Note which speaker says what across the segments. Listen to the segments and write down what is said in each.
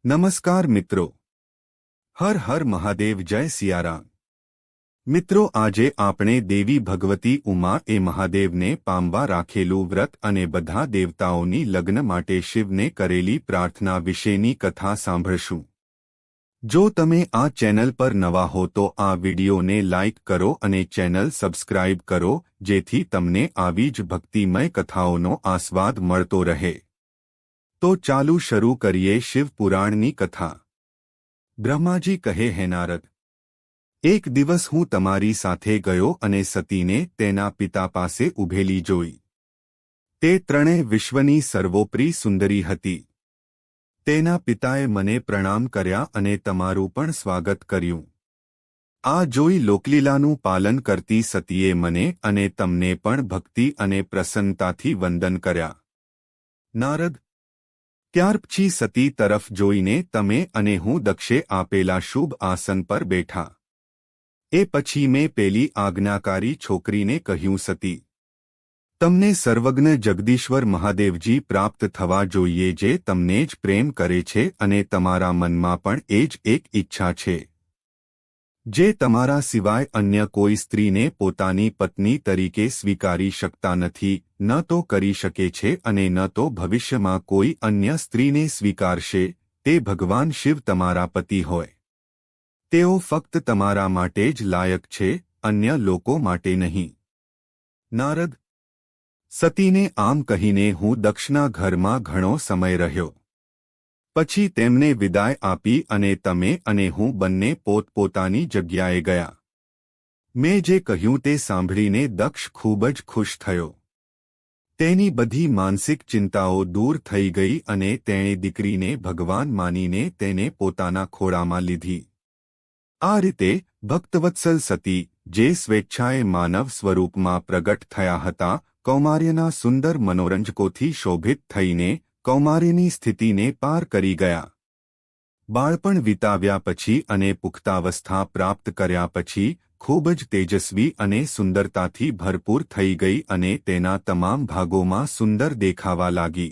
Speaker 1: નમસ્કાર મિત્રો, હર હર મહાદેવ, જય સિયારામ। મિત્રો, આજે આપણે દેવી ભગવતી ઉમા એ મહાદેવને પામવા રાખેલું વ્રત અને બધા દેવતાઓની લગ્ન માટે શિવને કરેલી પ્રાર્થના વિશેની કથા સાંભળશું। જો તમે આ ચેનલ પર નવા હો તો આ વિડિયોને લાઇક કરો અને ચેનલ સબસ્ક્રાઇબ કરો, જેથી તમને આવી જ ભક્તિમય કથાઓનો આસ્વાદ મળતો રહે। તો ચાલુ શરૂ કરીએ શિવ પુરાણની કથા। બ્રહ્માજી કહે, હે નારદ, એક દિવસ હું તમારી સાથે ગયો અને સતીને તેના પિતા પાસે ઊભેલી જોઈ। તે ત્રણેય વિશ્વની સર્વોપરી સુંદરી હતી। તેના પિતાએ મને પ્રણામ કર્યા અને તમારું પણ સ્વાગત કર્યું। આ જોઈ લોકલીલાનું પાલન કરતી સતીએ મને અને તમને પણ ભક્તિ અને પ્રસન્નતાથી વંદન કર્યા। નારદ, ત્યાર પછી સતી તરફ જોઈને તમે અને હું દક્ષે આપેલા શુભ આસન પર બેઠા। એ પછી મેં પેલી આજ્ઞાકારી છોકરીને કહ્યું, સતી, તમને સર્વજ્ઞ જગદીશ્વર મહાદેવજી પ્રાપ્ત થવા જોઈએ, જે તમને જ પ્રેમ કરે છે અને તમારા મનમાં પણ એ જ એક ઈચ્છા છે, જે તમારા સિવાય અન્ય કોઈ સ્ત્રીને પોતાની પત્ની તરીકે સ્વીકારી શકતા નથી, ન તો કરી શકે છે અને ન તો ભવિષ્યમાં કોઈ અન્ય સ્ત્રીને સ્વીકારશે। તે ભગવાન શિવ તમારા પતિ હોય। તેઓ ફક્ત તમારા માટે જ લાયક છે, અન્ય લોકો માટે નહીં। નારદ, સતીને આમ કહીને હું દક્ષના ઘરમાં ઘણો સમય રહ્યો। પછી તેમને વિદાય આપી અને તમે અને હું બંને પોતપોતાની જગ્યાએ ગયા। મેં જે કહ્યું તે સાંભળીને દક્ષ ખૂબ જ ખુશ થયો। તેની બધી માનસિક ચિંતાઓ દૂર થઈ ગઈ અને તેણે દીકરીને ભગવાન માનીને તેને પોતાના ખોળામાં લીધી। આ રીતે ભક્તવત્સલ સતી, જે સ્વેચ્છાએ માનવ સ્વરૂપમાં પ્રગટ થયા હતા, કૌમાર્યના સુંદર મનોરંજકોથી શોભિત થઈને કૌમાર્યની સ્થિતિને પાર કરી ગયા। બાળપણ વિતાવ્યા પછી અને પુખ્તાવસ્થા પ્રાપ્ત કર્યા પછી ખૂબ જ તેજસ્વી અને સુંદરતાથી ભરપૂર થઈ ગઈ અને તેના તમામ ભાગોમાં સુંદર દેખાવા લાગી।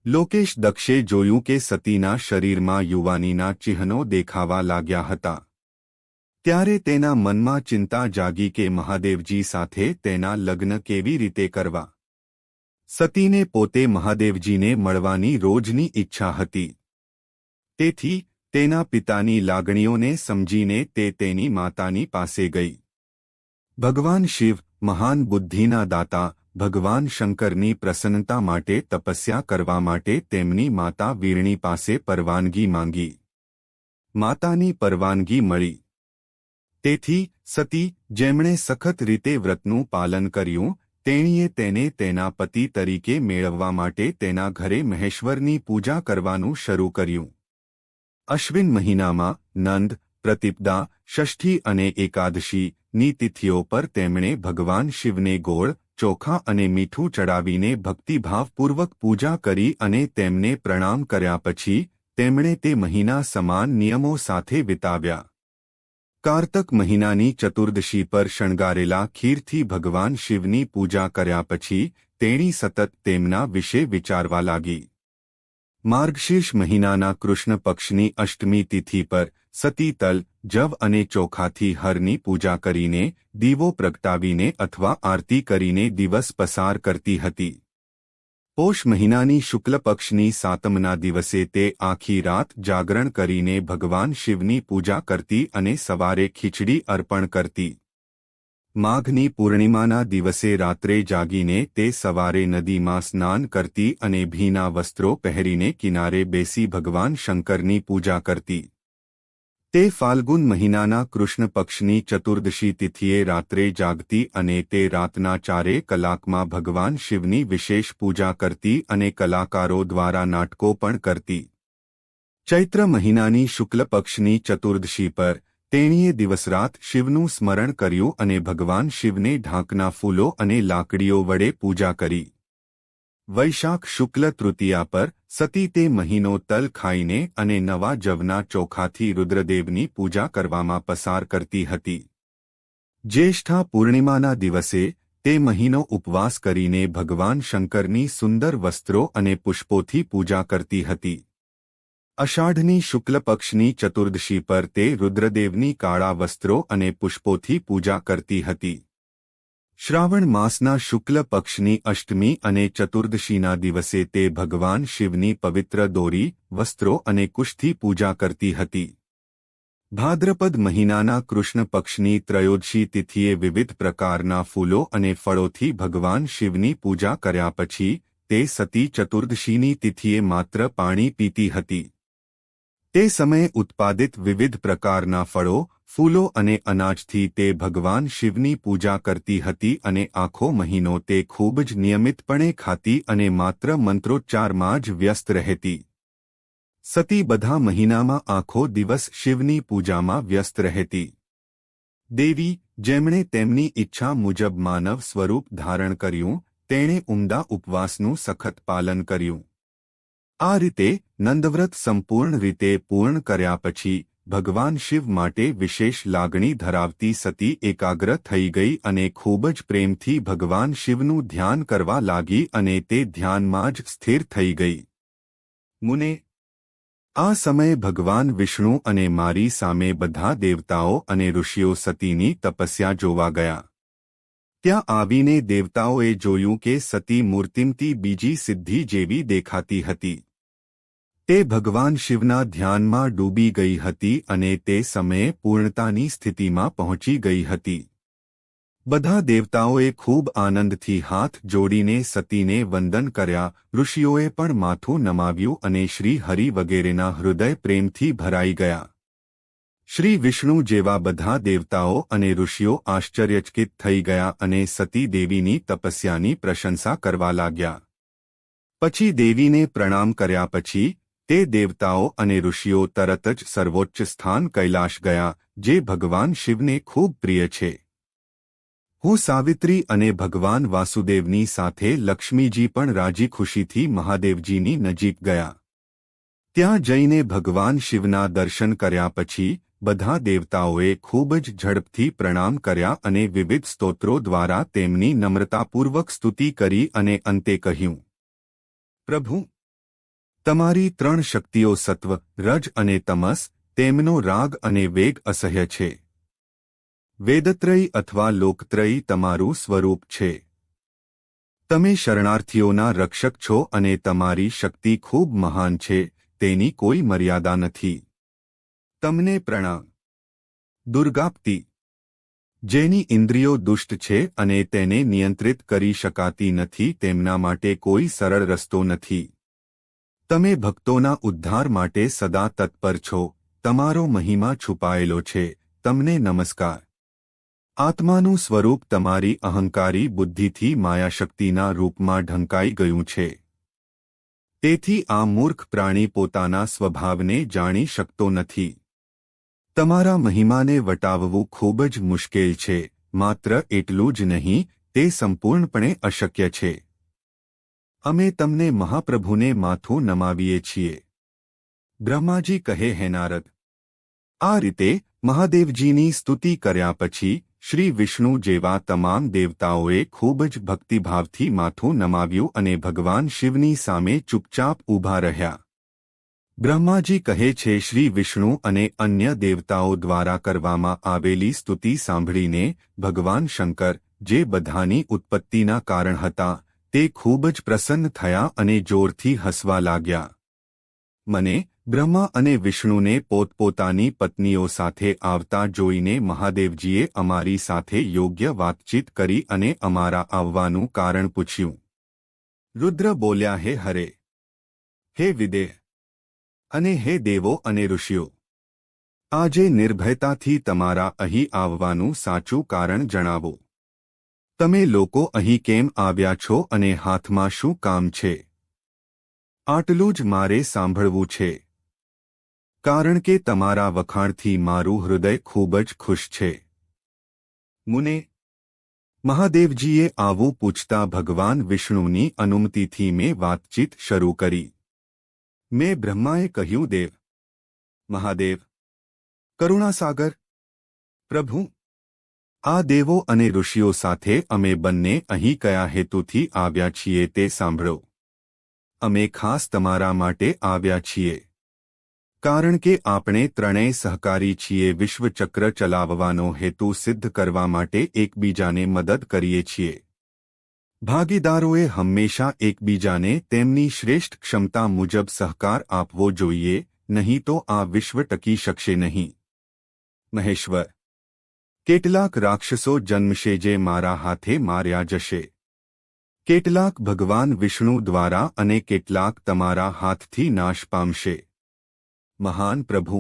Speaker 1: લોકેશ દક્ષે જોયું કે સતીના શરીરમાં યુવાનીના ચિહ્નો દેખાવા લાગ્યા હતા। ત્યારે તેના મનમાં ચિંતા જાગી કે મહાદેવજી સાથે તેના લગ્ન કેવી રીતે કરવા। સતીને પોતે મહાદેવજીને મળવાની રોજની ઈચ્છા હતી। તેથી તેના પિતાની લાગણીઓને સમજીને તે તેની માતાની પાસે ગઈ। ભગવાન શિવ, મહાન બુદ્ધિના દાતા, ભગવાન શંકરની પ્રસન્નતા માટે તપસ્યા કરવા માટે તેમની માતા વીરણી પાસે પરવાનગી માંગી। માતાની પરવાનગી મળી। તેથી સતી, જેમણે સખત રીતે વ્રતનું પાલન કર્યું, તેણીએ તેને તેના પતિ તરીકે મેળવવા માટે તેના ઘરે મહેશ્વરની પૂજા કરવાનું શરૂ કર્યું। અશ્વિન મહિનામાં નંદ, પ્રતિપદા, ષષ્ઠી અને એકાદશીની તિથિઓ પર તેમણે ભગવાન શિવને ગોળ, ચોખા અને મીઠું ચડાવીને ભક્તિભાવપૂર્વક પૂજા કરી અને તેમને પ્રણામ કર્યા પછી તેમણે તે મહિના સમાન નિયમો સાથે વિતાવ્યા। કારતક મહિનાની ચતુર્દશી પર શણગારેલા ખીરથી ભગવાન શિવની પૂજા કર્યા પછી તેણી સતત તેમના વિશે વિચારવા લાગી। માર્ગશીર્ષ મહિનાના કૃષ્ણ પક્ષની અષ્ટમી તિથિ પર સતી તલ, જવ અને ચોખાથી હરની પૂજા કરીને, દીવો પ્રગટાવીને અથવા આરતી કરીને દિવસ પસાર કરતી હતી। પોષ મહિનાની શુક્લ પક્ષની સાતમના દિવસે તે આખી રાત જાગરણ કરીને ભગવાન શિવની પૂજા કરતી અને સવારે ખીચડી અર્પણ કરતી। માઘની પૂર્ણિમાના દિવસે રાત્રે જાગીને તે સવારે નદીમાં સ્નાન કરતી અને ભીના વસ્ત્રો પહેરીને કિનારે બેસી ભગવાન શંકરની પૂજા કરતી। તે ફાલ્ગુન મહિનાના કૃષ્ણ પક્ષની ચતુર્દશી તિથિએ રાત્રે જાગતી અને તે રાતના 4 કલાકમાં ભગવાન શિવની વિશેષ પૂજા કરતી અને કલાકારો દ્વારા નાટકો પણ કરતી। ચૈત્ર મહિનાની શુક્લ પક્ષની ચતુર્દશી પર તેણીએ દિવસરાત શિવનું સ્મરણ કર્યું અને ભગવાન શિવને ઢાંકના ફૂલો અને લાકડીઓ વડે પૂજા કરી। વૈશાખ શુક્લ તૃતીયા પર સતી તે મહિનો તલ ખાઈને અને નવા જવના ચોખાથી રુદ્રદેવની પૂજા કરવામાં પસાર કરતી હતી। જ્યેષ્ઠા પૂર્ણિમાના દિવસે તે મહિનો ઉપવાસ કરીને ભગવાન શંકરની સુંદર વસ્ત્રો અને પુષ્પોથી પૂજા કરતી હતી। અષાઢની શુક્લ પક્ષની ચતુર્દશી પર તે રુદ્રદેવની કાળા વસ્ત્રો અને પુષ્પોથી પૂજા કરતી હતી. શ્રાવણ માસના શુક્લ પક્ષની અષ્ટમી અને ચતુર્દશીના દિવસે તે ભગવાન શિવની પવિત્ર દોરી, વસ્ત્રો અને કુશથી પૂજા કરતી હતી. ભાદ્રપદ મહિનાના કૃષ્ણ પક્ષની ત્રયોદશી તિથિએ વિવિધ પ્રકારના ફૂલો અને ફળોથી ભગવાન શિવની પૂજા કર્યા પછી તે સતી ચતુર્દશીની તિથિએ માત્ર પાણી પીતી હતી. તે સમયે ઉત્પાદિત વિવિધ પ્રકારના ફળો, ફૂલો અને અનાજથી તે ભગવાન શિવની પૂજા કરતી હતી અને આખો મહિનો તે ખૂબ જ નિયમિતપણે ખાતી અને માત્ર મંત્રોચ્ચારમાં જ વ્યસ્ત રહેતી. સતી બધા મહિનામાં આખો દિવસ શિવની પૂજામાં વ્યસ્ત રહેતી. દેવી, જેમણે તેમની ઈચ્છા મુજબ માનવ સ્વરૂપ ધારણ કર્યું, તેણે ઉમદા ઉપવાસનું સખત પાલન કર્યું. આ રીતે નંદવ્રત સંપૂર્ણ રીતે પૂર્ણ કર્યા પછી ભગવાન શિવ માટે વિશેષ લાગણી ધરાવતી સતી એકાગ્ર થઈ ગઈ અને ખૂબ જ પ્રેમથી ભગવાન શિવનું ધ્યાન કરવા લાગી અને તે ધ્યાનમાં જ સ્થિર થઈ ગઈ. મુને, આ સમયે ભગવાન વિષ્ણુ અને મારી સામે બધા દેવતાઓ અને ઋષિઓ સતીની તપસ્યા જોવા ગયા. ત્યાં આવીને દેવતાઓએ જોયું કે સતી મૂર્તિમતી બીજી સિદ્ધિ જેવી દેખાતી હતી. તે ભગવાન શિવના ધ્યાનમાં ડૂબી ગઈ હતી અને તે સમયે પૂર્ણતાની સ્થિતિમાં પહોંચી ગઈ હતી. બધા દેવતાઓએ ખૂબ આનંદથી હાથ જોડીને સતીને વંદન કર્યા. ઋષિઓએ પણ માથું નમાવ્યું અને શ્રી હરિ વગેરેના હૃદય પ્રેમથી ભરાઈ ગયા. શ્રી વિષ્ણુ જેવા બધા દેવતાઓ અને ઋષિઓ આશ્ચર્યચકિત થઈ ગયા અને સતી દેવીની તપસ્યાની પ્રશંસા કરવા લાગ્યા. પછી દેવીને પ્રણામ કર્યા પછી તે દેવતાઓ અને ઋષિઓ તરત જ સર્વોચ્ચ સ્થાન કૈલાશ ગયા, જે ભગવાન શિવને ખૂબ પ્રિય છે. હું સાવિત્રી અને ભગવાન વાસુદેવની સાથે લક્ષ્મીજી પણ રાજી ખુશીથી મહાદેવજીની નજીક ગયા. ત્યાં જઈને ભગવાન શિવના દર્શન કર્યા પછી બધા દેવતાઓએ ખૂબ જ ઝડપથી પ્રણામ કર્યા અને વિવિધ સ્તોત્રો દ્વારા તેમની નમ્રતાપૂર્વક સ્તુતિ કરી અને અંતે કહ્યું, પ્રભુ, તમારી ત્રણ શક્તિઓ સત્વ, રજ અને તમસ, તેમનો રાગ અને વેગ અસહ્ય છે. વેદત્રયી અથવા લોકત્રયી તમારું સ્વરૂપ છે. તમે શરણાર્થીઓના રક્ષક છો અને તમારી શક્તિ ખૂબ મહાન છે, તેની કોઈ મર્યાદા નથી. તમને પ્રણામ. દુર્ગાપ્તિ, જેની ઇન્દ્રિયો દુષ્ટ છે અને તેને નિયંત્રિત કરી શકાતી નથી, તેમના માટે કોઈ સરળ રસ્તો નથી. તમે ભક્તોના ઉદ્ધાર માટે સદા તત્પર છો, તમારો મહિમા છુપાયેલો છે, તમને નમસ્કાર. આત્માનું સ્વરૂપ તમારી અહંકારી બુદ્ધિથી માયાશક્તિના રૂપમાં ઢંકાઈ ગયું છે. તેથી આ મૂર્ખ પ્રાણી પોતાના સ્વભાવને જાણી શકતો નથી. તમારા મહિમાને વટાવવું ખૂબ જ મુશ્કેલ છે. માત્ર એટલું જ નહીં, તે સંપૂર્ણપણે અશક્ય છે. અમે તમને મહાપ્રભુને માથું નમાવીએ છીએ. બ્રહ્માજી કહે, હે નારદ. આ રીતે મહાદેવજીની સ્તુતિ કર્યા પછી શ્રી વિષ્ણુ જેવા તમામ દેવતાઓએ ખૂબ જ ભક્તિભાવથી માથું નમાવ્યું અને ભગવાન શિવની સામે ચૂપચાપ ઊભા રહ્યા. બ્રહ્માજી કહે છે, શ્રી વિષ્ણુ અને અન્ય દેવતાઓ દ્વારા કરવામાં આવેલી સ્તુતિ સાંભળીને ભગવાન શંકર, જે બધાની ઉત્પત્તિના કારણ હતા, તે ખૂબ જ પ્રસન્ન થયા અને જોરથી હસવા લાગ્યા. મને, બ્રહ્મા અને વિષ્ણુને પોતપોતાની પત્નીઓ સાથે આવતા જોઈને મહાદેવજીએ અમારી સાથે યોગ્ય વાતચીત કરી અને અમારા આવવાનું કારણ પૂછ્યું. રુદ્ર બોલ્યા, હે હરે, હે વિદેહ અને હે દેવો અને ઋષિઓ, આજે નિર્ભયતાથી તમારા અહીં આવવાનું સાચું કારણ જણાવો. તમે લોકો અહીં કેમ આવ્યા છો અને હાથમાં શું કામ છે? આટલું જ મારે સાંભળવું છે. કારણ કે તમારા વખાણથી મારું હૃદય ખૂબ જ ખુશ છે. મુને, મહાદેવજીએ આવું પૂછતા ભગવાન વિષ્ણુની અનુમતિથી મેં વાતચીત શરૂ કરી. મેં બ્રહ્માએ કહ્યું, દેવ, મહાદેવ, કરુણાસાગર, પ્રભુ, આ દેવો અને ઋષિઓ સાથે અમે બંને અહીં કયા હેતુથી આવ્યા છીએ તે સાંભળો. અમે ખાસ તમારા માટે આવ્યા છીએ. કારણ કે આપણે ત્રણેય સહકારી છીએ. વિશ્વચક્ર ચલાવવાનો હેતુ સિદ્ધ કરવા માટે એકબીજાને મદદ કરીએ છીએ. ભાગીદારોએ હંમેશા એકબીજાને તેમની શ્રેષ્ઠ ક્ષમતા મુજબ સહકાર આપવો જોઈએ, નહીં તો આ વિશ્વ ટકી શકશે નહીં. મહેશ્વર. કેટલાક રાક્ષસો જન્મશે જે મારા હાથે માર્યા જશે. કેટલાક ભગવાન વિષ્ણુ દ્વારા અને કેટલાક તમારા હાથથી નાશ પામશે. મહાન પ્રભુ,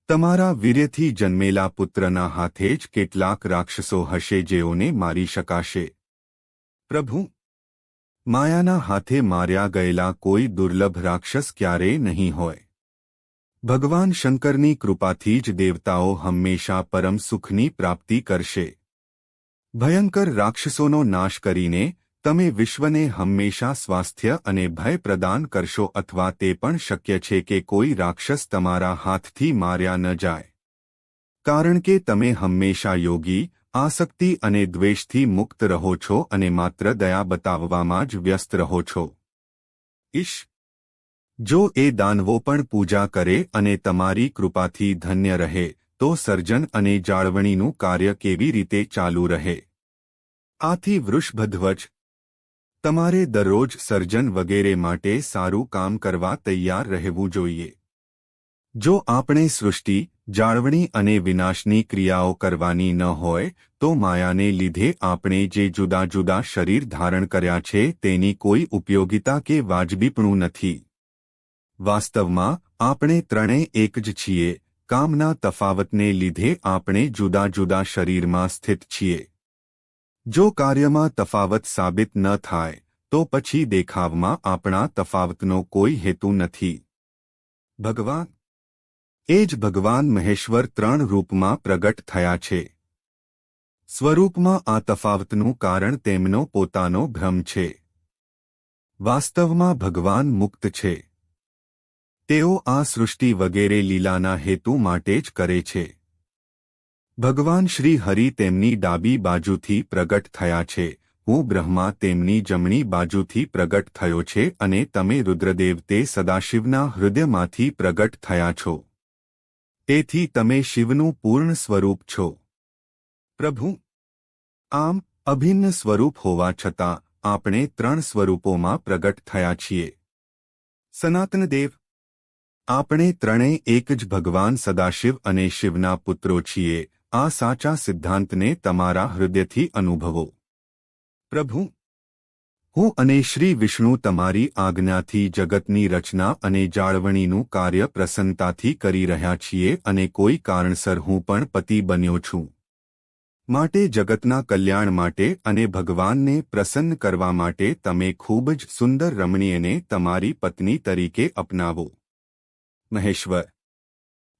Speaker 1: તમારા વીર્યથી જન્મેલા પુત્રના હાથે જ કેટલાક રાક્ષસો હશે જેઓને મારી શકાશે. પ્રભુ, માયાના હાથે માર્યા ગયેલા કોઈ દુર્લભ રાક્ષસ ક્યારેય નહીં હોય. ભગવાન શંકરની કૃપાથી જ દેવતાઓ હંમેશા પરમ સુખની પ્રાપ્તિ કરશે. ભયંકર રાક્ષસોનો નાશ કરીને તમે વિશ્વને હંમેશા સ્વાસ્થ્ય અને ભય પ્રદાન કરશો, અથવા તે પણ શક્ય છે કે કોઈ રાક્ષસ તમારા હાથથી માર્યા ન જાય. કારણ કે તમે હંમેશા યોગી, આસક્તિ અને દ્વેષથી મુક્ત રહો છો અને માત્ર દયા બતાવવામાં જ વ્યસ્ત રહો છો. ઈશ, જો એ દાનવો પણ પૂજા કરે અને તમારી કૃપાથી ધન્ય રહે, તો સર્જન અને જાળવણીનું કાર્ય કેવી રીતે ચાલુ રહે? આથી વૃષભધ્વજ, તમારે દરરોજ સર્જન વગેરે માટે સારું કામ કરવા તૈયાર રહેવું જોઈએ. જો આપણે સૃષ્ટિ, જાળવણી અને વિનાશની ક્રિયાઓ કરવાની ન હોય તો માયાને લીધે આપણે જે જુદા જુદા શરીર ધારણ કર્યા છે તેની કોઈ ઉપયોગિતા કે વાજબીપણું નથી. વાસ્તવમાં આપણે ત્રણેય એક જ છીએ. કામના તફાવતને લીધે આપણે જુદા જુદા શરીરમાં સ્થિત છીએ. જો કાર્યમાં તફાવત સાબિત ન થાય તો પછી દેખાવમાં આપણા તફાવતનો કોઈ હેતુ નથી. ભગવાન, એ જ ભગવાન મહેશ્વર ત્રણ રૂપમાં પ્રગટ થયા છે. સ્વરૂપમાં આ તફાવતનું કારણ તેમનો પોતાનો ભ્રમ છે. વાસ્તવમાં ભગવાન મુક્ત છે. તેઓ આ સૃષ્ટિ વગેરે લીલાના હેતુ માટે જ કરે છે. ભગવાન શ્રી હરિ તેમની ડાબી બાજુથી પ્રગટ થયા છે. હું બ્રહ્મા તેમની જમણી બાજુથી પ્રગટ થયો છે અને તમે રુદ્રદેવ તે સદાશિવના હૃદયમાંથી પ્રગટ થયા છો. તેથી તમે શિવનું પૂર્ણ સ્વરૂપ છો. પ્રભુ, આમ અભિન્ન સ્વરૂપ હોવા છતાં આપણે ત્રણ સ્વરૂપોમાં પ્રગટ થયા છીએ. સનાતનદેવ, આપણે ત્રણેય એક જ ભગવાન સદાશિવ અને શિવના પુત્રો છીએ. આ સાચા સિદ્ધાંતને તમારા હૃદયથી અનુભવો. પ્રભુ, હું અને શ્રી વિષ્ણુ તમારી આજ્ઞાથી જગતની રચના અને જાળવણીનું કાર્ય પ્રસન્નતાથી કરી રહ્યા છીએ અને કોઈ કારણસર હું પણ પતિ બન્યો છું. માટે જગતના કલ્યાણ માટે અને ભગવાનને પ્રસન્ન કરવા માટે તમે ખૂબ જ સુંદર રમણીયને તમારી પત્ની તરીકે અપનાવો. મહેશ્વર,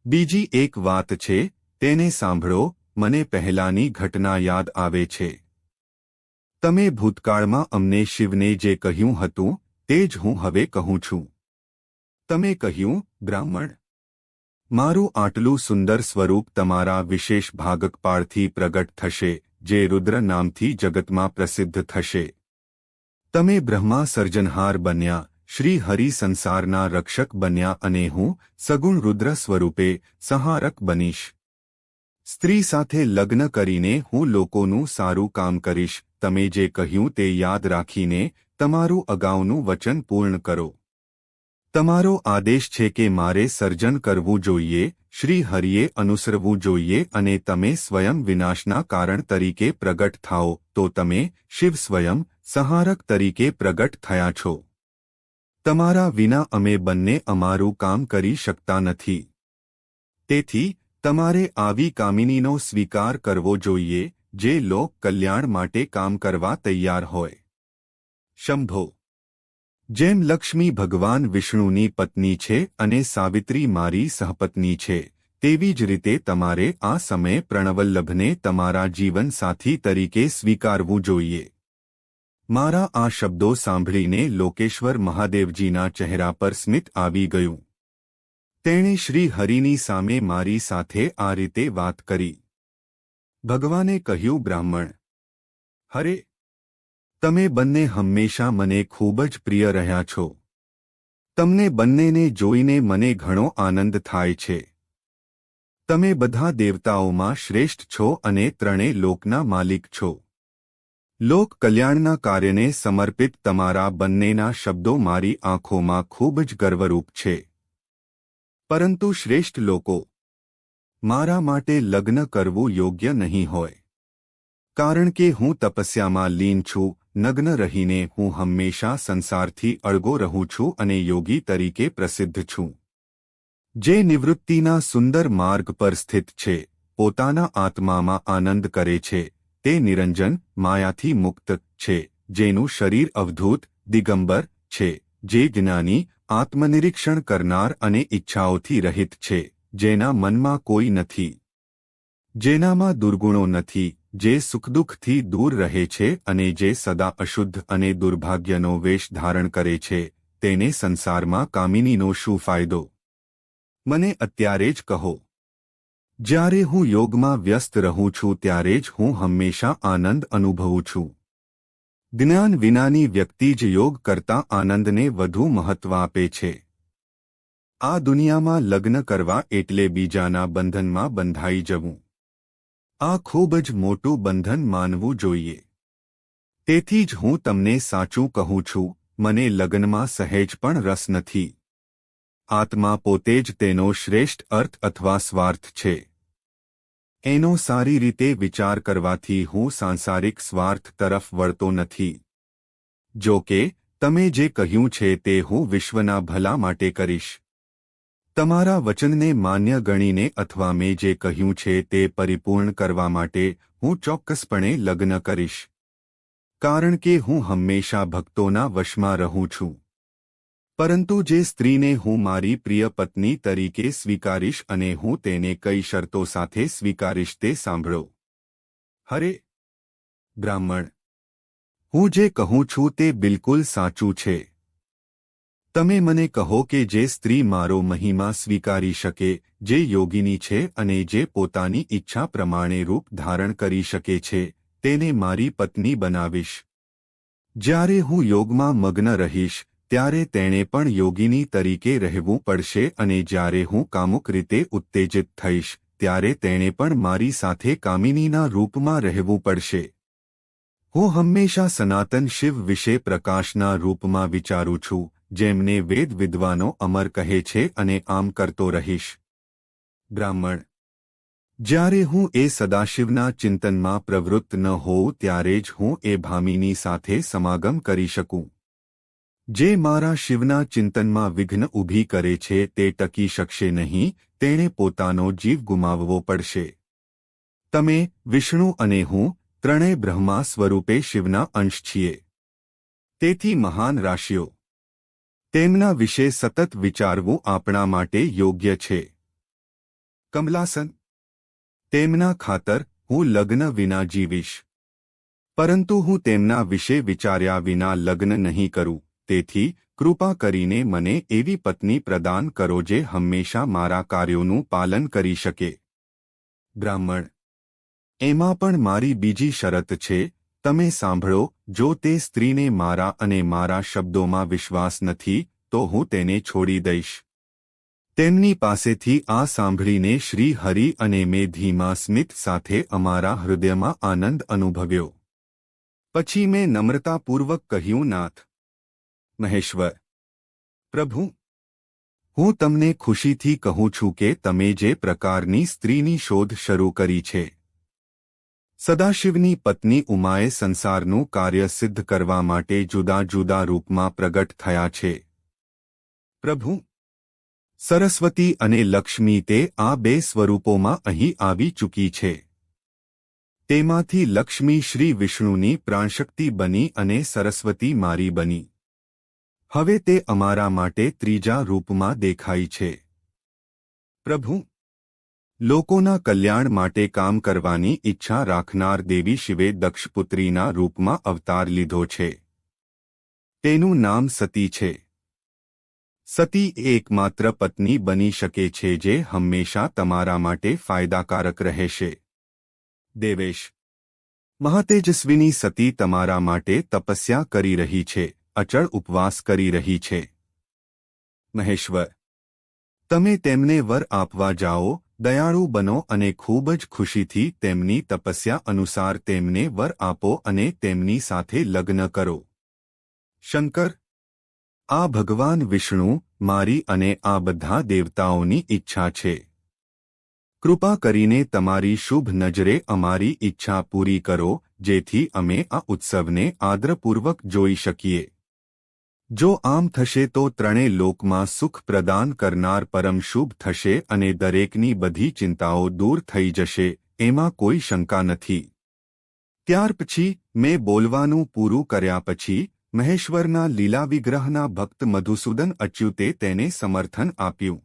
Speaker 1: બીજી એક વાત છે, તેને સાંભળો. મને પહેલાની ઘટના યાદ આવે છે. તમે ભૂતકાળમાં અમને શિવને જે કહ્યું હતું તે જ હું હવે કહું છું. તમે કહ્યું, બ્રાહ્મણ, મારું આટલું સુંદર સ્વરૂપ તમારા વિશેષ ભાગકપાળથી પ્રગટ થશે, જે રુદ્ર નામથી જગતમાં પ્રસિદ્ધ થશે. તમે બ્રહ્મા સર્જનહાર બન્યા, શ્રી હરિ સંસારના રક્ષક બન્યા અને હું સગુણ રુદ્ર સ્વરૂપે સંહારક બનીશ. સ્ત્રી સાથે લગ્ન કરીને હું લોકોનું સારું કામ કરીશ. તમે જે કહ્યું તે યાદ રાખીને તમારું અગાઉનું વચન પૂર્ણ કરો. તમારો આદેશ છે કે મારે સર્જન કરવું જોઈએ, શ્રી હરિએ અનુસરવું જોઈએ અને તમે સ્વયં વિનાશના કારણ તરીકે પ્રગટ થાઓ, તો તમે શિવ સ્વયં સંહારક તરીકે પ્રગટ થયા છો. તમારા વિના અમે બંને અમારું કામ કરી શકતા નથી. તેથી તમારે આવી કામિનીનો સ્વીકાર કરવો જોઈએ જે લોક કલ્યાણ માટે કામ કરવા તૈયાર હોય. શંભો, જેમ લક્ષ્મી ભગવાન વિષ્ણુની પત્ની છે અને સાવિત્રી મારી સહપત્ની છે, તેવી જ રીતે તમારે આ સમયે પ્રણવલ્લભને તમારા જીવનસાથી તરીકે સ્વીકારવું જોઈએ. મારા આ શબ્દો સાંભળીને લોકેશ્વર મહાદેવજીના ચહેરા પર સ્મિત આવી ગયું. તેણે શ્રી હરિની સામે મારી સાથે આ રીતે વાત કરી. ભગવાને કહ્યું, બ્રાહ્મણ, હરે, તમે બંને હંમેશા મને ખૂબ જ પ્રિય રહ્યા છો. તમને બંનેને જોઈને મને ઘણો આનંદ થાય છે. તમે બધા દેવતાઓમાં શ્રેષ્ઠ છો અને ત્રણેય લોકના માલિક છો. લોક કલ્યાણના કાર્યને સમર્પિત તમારા બંનેના શબ્દો મારી આંખોમાં ખૂબ જ ગર્વરૂપ છે. પરંતુ શ્રેષ્ઠ લોકો, મારા માટે લગ્ન કરવું યોગ્ય નહીં હોય. કારણ કે હું તપસ્યામાં લીન છું, નગ્ન રહીને હું હંમેશા સંસારથી અળગો રહું છું અને યોગી તરીકે પ્રસિદ્ધ છું. જે નિવૃત્તિના સુંદર માર્ગ પર સ્થિત છે, પોતાના આત્મામાં આનંદ કરે છે, તે નિરંજન માયાથી મુક્ત છે, જેનું શરીર અવધૂત દિગંબર છે, જે જ્ઞાની આત્મનિરીક્ષણ કરનાર અને ઈચ્છાઓથી રહિત છે, જેના મનમાં કોઈ નથી, જેનામાં દુર્ગુણો નથી, જે સુખદુઃખથી દૂર રહે છે અને જે સદા અશુદ્ધ અને દુર્ભાગ્યનો વેશ ધારણ કરે છે, તેને સંસારમાં કામિનીનો શું ફાયદો? મને અત્યારે જ કહો. જ્યારે હું યોગમાં વ્યસ્ત રહું છું ત્યારે જ હું હંમેશા આનંદ અનુભવું છું. જ્ઞાન વિનાની વ્યક્તિ જ યોગ કરતા આનંદને વધુ મહત્વ આપે છે. આ દુનિયામાં લગ્ન કરવા એટલે બીજાના બંધનમાં બંધાઈ જવું. આ ખૂબ જ મોટું બંધન માનવું જોઈએ. તેથી જ હું તમને સાચું કહું છું, મને લગ્નમાં સહેજ પણ રસ નથી. આત્મા પોતે જ તેનો શ્રેષ્ઠ અર્થ અથવા સ્વાર્થ છે. એનો સારી રીતે વિચાર કરવાથી હું સાંસારિક સ્વાર્થ તરફ વળતો નથી. જો કે તમે જે કહ્યું છે તે હું વિશ્વના ભલા માટે કરીશ. તમારા વચનને માન્ય ગણીને અથવા મેં જે કહ્યું છે તે પરિપૂર્ણ કરવા માટે હું ચોક્કસપણે લગ્ન કરીશ. કારણ કે હું હંમેશા ભક્તોના વશમાં રહું છું. પરંતુ જે સ્ત્રીને હું મારી પ્રિય પત્ની તરીકે સ્વીકારીશ અને હું તેને કઈ શરતો સાથે સ્વીકારીશ તે સાંભળો. હરે બ્રાહ્મણ, હું જે કહું છું તે બિલકુલ સાચું છે. તમે મને કહો કે જે સ્ત્રી મારો મહિમા સ્વીકારી શકે, જે યોગિની છે અને જે પોતાની ઈચ્છા પ્રમાણે રૂપ ધારણ કરી શકે છે, તેને મારી પત્ની બનાવીશ. જ્યારે હું યોગમાં મગ્ન રહીશ, ત્યારે તેણે પણ યોગિની તરીકે રહેવું પડશે અને જ્યારે હું કામુક રીતે ઉત્તેજિત થઈશ, ત્યારે તેણે પણ મારી સાથે કામિનીના રૂપમાં રહેવું પડશે. હું હંમેશા સનાતન શિવ વિશે પ્રકાશના રૂપમાં વિચારું છું, જેમને વેદ વિદ્વાનો અમર કહે છે અને આમ કરતો રહીશ. બ્રાહ્મણ, જ્યારે હું એ સદાશિવના ચિંતનમાં પ્રવૃત્ત ન હોઉં ત્યારે જ હું એ ભામિની સાથે સમાગમ કરી શકું. જે મારા શિવના ચિંતનમાં વિઘ્ન ઊભી કરે છે તે ટકી શકશે નહીં, તેણે પોતાનો જીવ ગુમાવવો પડશે. તમે, વિષ્ણુ અને હું, ત્રણેય બ્રહ્મા સ્વરૂપે શિવના અંશ છીએ. તેથી મહાન રાશિઓ, તેમના વિશે સતત વિચારવું આપણા માટે યોગ્ય છે. કમલાસન, તેમના ખાતર હું લગ્ન વિના જીવીશ. પરંતુ હું તેમના વિશે વિચાર્યા વિના લગ્ન નહીં કરું, તેથી કૃપા કરીને મને એવી પત્ની પ્રદાન કરો જે હંમેશા મારા કાર્યોનું પાલન કરી શકે. બ્રાહ્મણ, એમાં પણ મારી બીજી શરત છે. તમે સાંભળો, જો તે સ્ત્રીને મારા અને મારા શબ્દોમાં વિશ્વાસ નથી, તો હું તેને છોડી દઈશ. તેમની પાસેથી આ સાંભળીને શ્રી હરિ અને મેં ધીમા સ્મિત સાથે અમારા હૃદયમાં આનંદ અનુભવ્યો. પછી મેં નમ્રતાપૂર્વક કહ્યું, નાથ મહેશ્વર, પ્રભુ, હું તમને ખુશીથી કહું છું કે તમે જે પ્રકારની સ્ત્રીની શોધ શરૂ કરી છે, સદાશિવની પત્ની ઉમાએ સંસારનું કાર્ય સિદ્ધ કરવા માટે જુદા જુદા રૂપમાં પ્રગટ થયા છે. પ્રભુ, સરસ્વતી અને લક્ષ્મી તે આ બે સ્વરૂપોમાં અહીં આવી ચૂકી છે. તેમાંથી લક્ષ્મી શ્રી વિષ્ણુની પ્રાણશક્તિ બની અને સરસ્વતી મારી બની. હવે તે અમારા માટે ત્રીજા રૂપમાં દેખાઈ છે. પ્રભુ, લોકોના કલ્યાણ માટે કામ કરવાની ઈચ્છા રાખનાર દેવી શિવે દક્ષપુત્રીના રૂપમાં અવતાર લીધો છે. તેનું નામ સતી છે. સતી એકમાત્ર પત્ની બની શકે છે જે હંમેશા તમારા માટે ફાયદાકારક રહેશે. દેવેશ, મહાતેજસ્વીની સતી તમારા માટે તપસ્યા કરી રહી છે, અચળ ઉપવાસ કરી રહી છે. મહેશ્વર, તમે તેમને વર આપવા જાઓ, દયાળુ બનો અને ખૂબ જ ખુશીથી તેમની તપસ્યા અનુસાર તેમને વર આપો અને તેમની સાથે લગ્ન કરો. શંકર, આ ભગવાન વિષ્ણુ, મારી અને આ બધા દેવતાઓની ઈચ્છા છે. કૃપા કરીને તમારી શુભ નજરે અમારી ઈચ્છા પૂરી કરો, જેથી અમે આ ઉત્સવને આદરપૂર્વક જોઈ શકીએ. જો આમ થશે તો ત્રણેય લોકમાં સુખ પ્રદાન કરનાર પરમ શુભ થશે અને દરેકની બધી ચિંતાઓ દૂર થઈ જશે, એમાં કોઈ શંકા નથી. ત્યાર પછી મેં બોલવાનું પૂરું કર્યા પછી મહેશ્વરના લીલા વિગ્રહના ભક્ત મધુસૂદન અચ્યુતે તેને સમર્થન આપ્યું.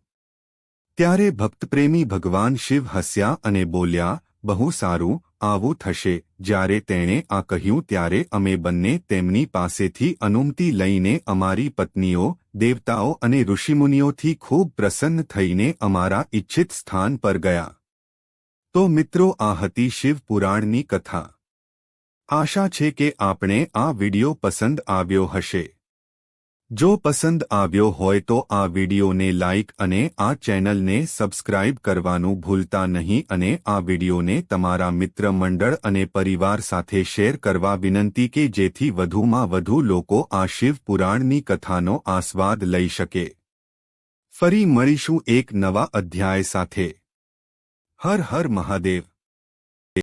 Speaker 1: ત્યારે ભક્તપ્રેમી ભગવાન શિવ હસ્યા અને બોલ્યા, બહુ સારું, આવું થશે. જ્યારે તેણે આ કહ્યું ત્યારે અમે બંને તેમની પાસેથી અનુમતિ લઈને અમારી પત્નીઓ, દેવતાઓ અને ઋષિમુનિઓથી ખૂબ પ્રસન્ન થઈને અમારા ઇચ્છિત સ્થાન પર ગયા. તો મિત્રો, આ હતી શિવ પુરાણની કથા. આશા છે કે આપણે આ વિડિયો પસંદ આવ્યો હશે. જો પસંદ આવ્યો હોય તો આ વિડિયોને લાઇક અને આ ચેનલને સબસ્ક્રાઇબ કરવાનું ભૂલતા નહીં અને આ વિડિયોને તમારા મિત્ર મંડળ અને પરિવાર સાથે શેર કરવા વિનંતી કે જેથી વધુમાં વધુ લોકો આ શિવ પુરાણની કથાનો આસ્વાદ લઈ શકે. ફરી મળીશું એક નવા અધ્યાય સાથે. હર હર મહાદેવ.